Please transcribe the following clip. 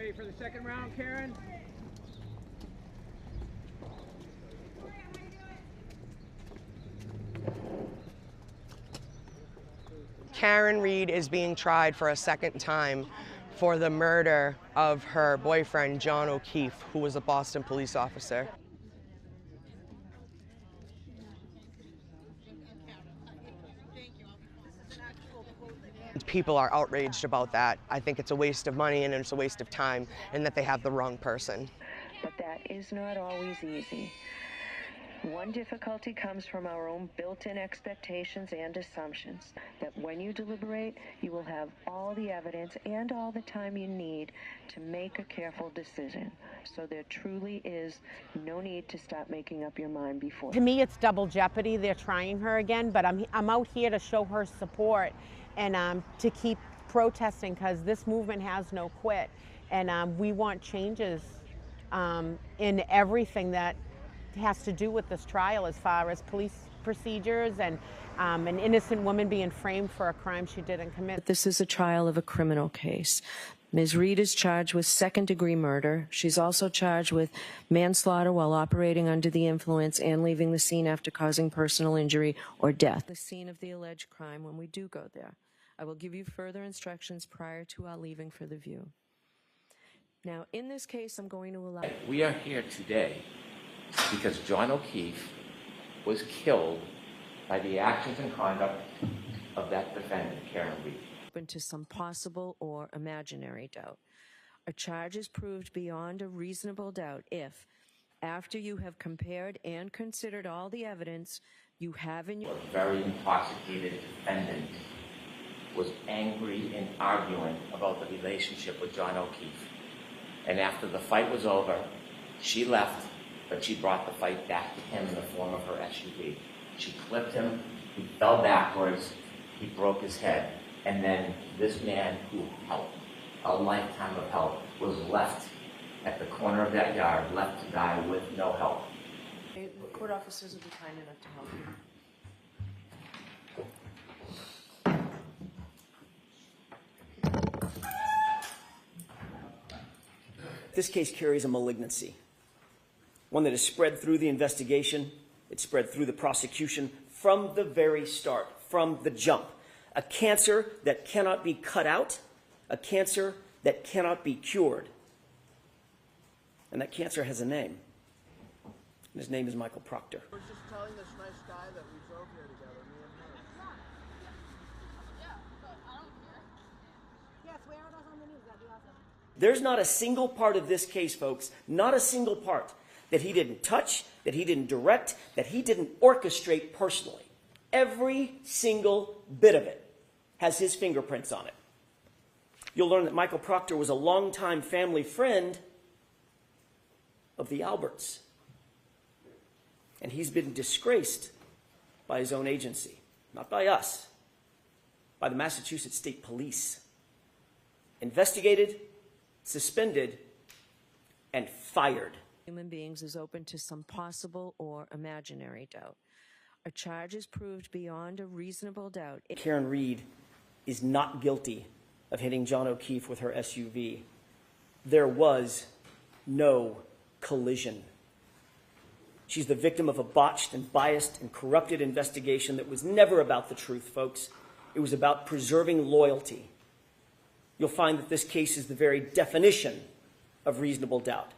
Ready for the second round, Karen? Karen Reed is being tried for a second time for the murder of her boyfriend, John O'Keefe, who was a Boston police officer. People are outraged about that. I think it's a waste of money and it's a waste of time, and that they have the wrong person. But that is not always easy. One difficulty comes from our own built-in expectations and assumptions that when you deliberate, you will have all the evidence and all the time you need to make a careful decision. So there truly is no need to stop making up your mind before. To me, it's double jeopardy. They're trying her again, but I'm out here to show her support and to keep protesting, because this movement has no quit. And we want changes in everything that has to do with this trial, as far as police procedures and an innocent woman being framed for a crime she didn't commit. This is a trial of a criminal case. Ms. Reed is charged with second-degree murder. She's also charged with manslaughter while operating under the influence and leaving the scene after causing personal injury or death. The scene of the alleged crime when we do go there. I will give you further instructions prior to our leaving for the view. Now, in this case, I'm going to allow... We are here today because John O'Keefe was killed by the actions and conduct of that defendant, Karen Reed. Open to some possible or imaginary doubt. A charge is proved beyond a reasonable doubt if, after you have compared and considered all the evidence you have in your... A very intoxicated defendant was angry and arguing about the relationship with John O'Keefe. And after the fight was over, she left, but she brought the fight back to him in the form of her SUV. She clipped him, he fell backwards, he broke his head, and then this man who helped, a lifetime of help, was left at the corner of that yard, left to die with no help. The court officers will be kind enough to help you. This case carries a malignancy, one that is spread through the investigation, it's spread through the prosecution from the very start, from the jump. A cancer that cannot be cut out, a cancer that cannot be cured. And that cancer has a name. And his name is Michael Proctor. I was just telling this nice guy that we drove here together, me and her. Yeah, but I don't care. Yeah, swear it us on the news, that'd be awesome. There's not a single part of this case, folks, not a single part, that he didn't touch, that he didn't direct, that he didn't orchestrate personally. Every single bit of it has his fingerprints on it. You'll learn that Michael Proctor was a longtime family friend of the Alberts. And he's been disgraced by his own agency, not by us, by the Massachusetts State Police. Investigated, suspended, and fired. Human beings is open to some possible or imaginary doubt. A charge is proved beyond a reasonable doubt. Karen Reed is not guilty of hitting John O'Keefe with her SUV. There was no collision. She's the victim of a botched and biased and corrupted investigation that was never about the truth, folks. It was about preserving loyalty. You'll find that this case is the very definition of reasonable doubt.